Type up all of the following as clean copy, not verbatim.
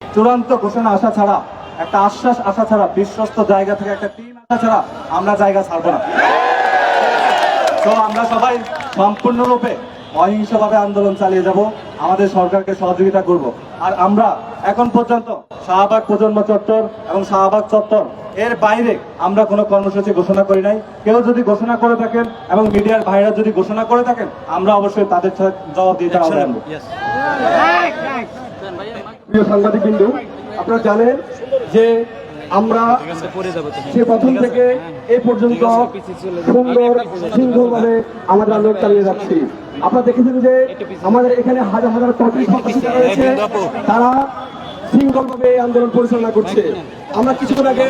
চূড়ান্ত ঘোষণা আসা ছাড়া, একটা আশ্বাস আসা ছাড়া, বিশ্বস্ত জায়গা থেকে একটা টিম আসা ছাড়া আমরা জায়গা ছাড়বো না। তো আমরা সবাই সম্পূর্ণরূপে অহিংসভাবে আন্দোলন চালিয়ে যাব, আমাদের সরকারকে সহযোগিতা করব। আর আমরা এখন পর্যন্ত শাহবাগ প্রজন্ম চত্বর এবং শাহবাগ চত্বর এর বাইরে আমরা কোনো কর্মসূচি ঘোষণা করি নাই। কেউ যদি ঘোষণা করে থাকেন এবং মিডিয়ার ভাইরা যদি ঘোষণা করে থাকেন, আমরা অবশ্যই তাদের জবাব দিয়ে আনবো। প্রিয় সাংবাদিকবৃন্দ, আপনারা জানেন যে আমরা সে প্রথম থেকে এ পর্যন্ত সুন্দর সিংহভাবে আমাদের আন্দোলন চালিয়ে যাচ্ছি। আপনারা দেখেছেন যে আমাদের এখানে হাজার হাজার কর্মী রয়েছে, তারা সিঙ্গলভাবে এই আন্দোলন পরিচালনা করছে। আমরা কিছুক্ষণ আগে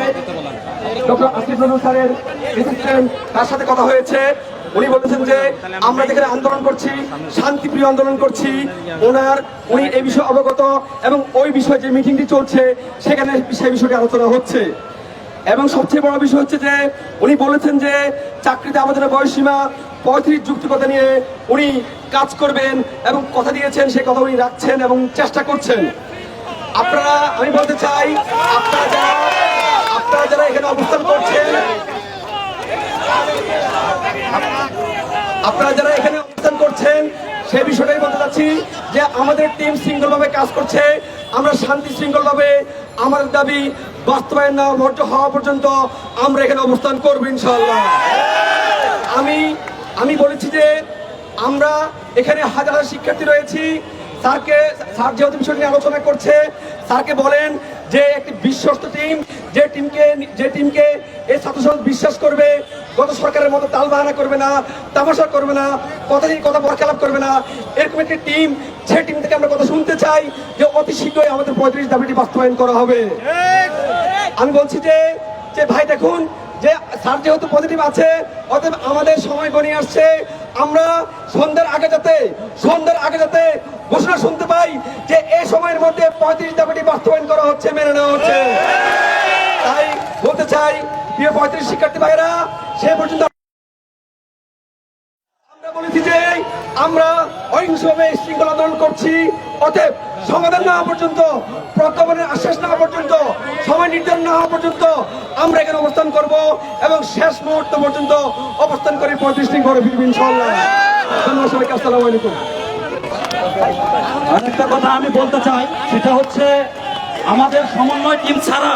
ডক্টর আসিফ নজরুল স্যারের তার সাথে কথা হয়েছে। উনি বলেছেন যে আমরা যেখানে আন্দোলন করছি, শান্তিপ্রিয় আন্দোলন করছি, উনি এই বিষয়ে অবগত এবং ওই বিষয়ে যে মিটিংটি চলছে সেখানে সেই বিষয়টি আলোচনা হচ্ছে। এবং সবচেয়ে বড় বিষয় হচ্ছে যে উনি বলেছেন যে চাকরিতে আবেদনের বয়সসীমা 35 যুক্তিকতা নিয়ে উনি কাজ করবেন এবং কথা দিয়েছেন, সেই কথা উনি রাখছেন এবং চেষ্টা করছেন। আমি বলতে চাই, আপনারা যারা এখানে অবস্থান করছেন, সেই বিষয়টাই বলতে চাচ্ছি যে আমাদের টিম শৃঙ্খলভাবে কাজ করছে। আমরা শান্তি শৃঙ্খলভাবে আমাদের দাবি বাস্তবায়ন না হওয়া পর্যন্ত আমরা এখানে অবস্থান করবো ইনশাআল্লাহ। আমি বলেছি যে আমরা এখানে হাজার হাজার শিক্ষার্থী রয়েছি। স্যার যেহেতু বিষয় নিয়ে আলোচনা করছে, স্যারকে বলেন যে একটি বিশ্বস্ত টিম, যে টিমকে এই ছাত্র সমাজ বিশ্বাস করবে, গত সরকারের মতো তালবাহানা করবে না, তামাশা করবে না, কথা বরখেলাপ করবে না, এরকম একটি টিম, যে টিম থেকে আমরা কথা শুনতে চাই যে অতি শীঘ্রই আমাদের 35 দাবিটি বাস্তবায়ন করা হবে। আমি বলছি যে ভাই দেখুন, যে স্যার যেহেতু পজিটিভ আছে, অতএব আমাদের সময় গণিয়ে আসছে। আমরা সন্ধ্যার আগে যাতে ঘোষণা শুনতে পাই যে এই সময়ের মধ্যে 35 দাবিটি বাস্তবায়ন করা হচ্ছে, মেনে নেওয়া হচ্ছে। তাই বলতে চাই, প্রিয় 35 শিক্ষার্থী ভাইরা, সে পর্যন্ত আমরা বলেছি যে আমরা অহিংসভাবে শৃঙ্খল আন্দোলন করছি। অতএব সমাধান না হওয়া পর্যন্ত, প্রজ্ঞাপনের আশ্বাস না হওয়া পর্যন্ত, সময় নির্ধারণ না হওয়া পর্যন্ত আমরা এখানে অবস্থান করব এবং শেষ মুহূর্ত পর্যন্ত অবস্থান করে 35 দিন ঘরে ফিরব ইনশাআল্লাহ। ধন্যবাদ সবাইকে। আসসালামু আলাইকুম। আরেকটা কথা আমি বলতে চাই, সেটা হচ্ছে আমাদের সমন্বয় টিম ছাড়া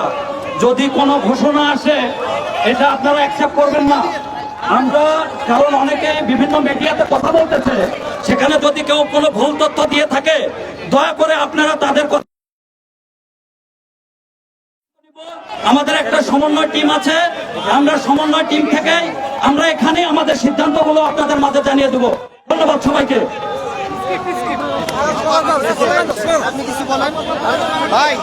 যদি কোনো ঘোষণা আসে, এটা আপনারা অ্যাকসেপ্ট করবেন না। কারণ অনেকে বিভিন্ন মিডিয়াতে কথা বলতেছে, সেখানে যদি কেউ কোনো ভুল তথ্য দিয়ে থাকে, দয়া করে আপনারা তাদের কথা। আমাদের একটা সমন্বয় টিম আছে, আমরা সমন্বয় টিম থেকে আমরা এখানে আমাদের সিদ্ধান্তগুলো আপনাদের মাঝে জানিয়ে দেবো। ধন্যবাদ সবাইকে। আপনি কিছু বলেন ভাই।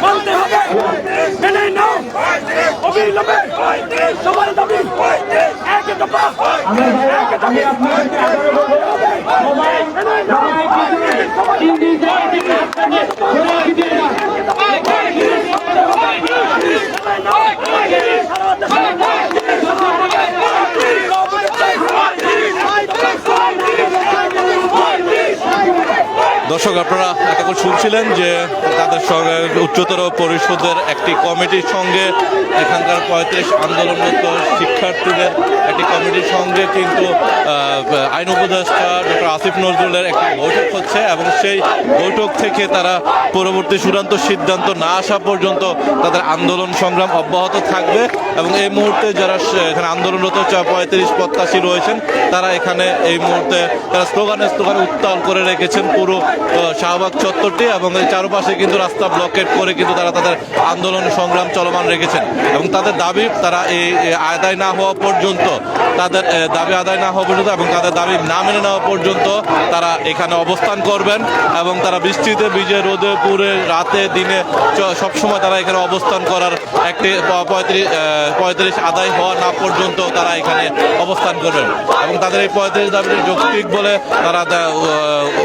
বলতে হবে, মেনে নাও, অবিলম্বে সবার দাবি এক দফা। দর্শক, আপনারা এতক্ষণ শুনছিলেন যে তাদের সঙ্গে উচ্চতর পরিষদের একটি কমিটির সঙ্গে এখানকার 35 আন্দোলনরত শিক্ষার্থীদের একটি কমিটির সঙ্গে কিন্তু আইন উপদেষ্টা ডক্টর আসিফ নজরুলের একটি বৈঠক হচ্ছে এবং সেই বৈঠক থেকে তারা পরবর্তী চূড়ান্ত সিদ্ধান্ত না আসা পর্যন্ত তাদের আন্দোলন সংগ্রাম অব্যাহত থাকবে। এবং এই মুহূর্তে যারা এখানে আন্দোলনরত 35 প্রত্যাশী রয়েছেন, তারা এখানে এই মুহূর্তে তারা স্লোগানে উত্তাল করে রেখেছেন পুরো শাহবাগ চত্বরটি এবং এই চারপাশে কিন্তু রাস্তা ব্লকেট করে কিন্তু তারা তাদের আন্দোলন সংগ্রাম চলমান রেখেছেন এবং তাদের দাবি তারা এই আদায় না হওয়া পর্যন্ত, তাদের দাবি আদায় না হওয়া পর্যন্ত এবং তাদের দাবি না মেনে নেওয়া পর্যন্ত তারা এখানে অবস্থান করবেন এবং তারা বৃষ্টিতে ভিজে রোদে পুড়ে রাতে দিনে সবসময় তারা এখানে অবস্থান করার একটি 35 আদায় হওয়া না পর্যন্ত তারা এখানে অবস্থান করবেন এবং তাদের এই 35 দাবিটি যৌক্তিক বলে তারা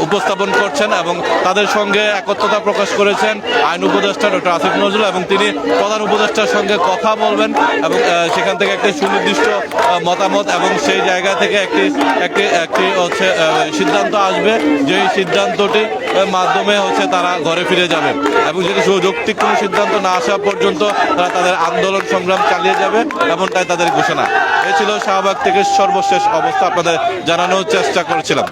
উপস্থাপন করছেন এবং তাদের সঙ্গে একত্রতা প্রকাশ করেছেন আইন উপদেষ্টা ডক্টর আসিফ নজরুল এবং তিনি প্রধান উপদেষ্টার সঙ্গে কথা বলবেন এবং সেখান থেকে একটি সুনির্দিষ্ট মতামত এবং সেই জায়গা থেকে একটি হচ্ছে সিদ্ধান্ত আসবে, যেই সিদ্ধান্তটির মাধ্যমে হচ্ছে তারা ঘরে ফিরে যাবেন এবং যদি যৌক্তিক কোনো সিদ্ধান্ত না আসা পর্যন্ত তারা তাদের আন্দোলন সংগ্রাম চালিয়ে যাবে এমনটাই তাদের ঘোষণা। এ ছিল শাহবাগ থেকে সর্বশেষ অবস্থা আপনাদের জানানোর চেষ্টা করেছিলাম।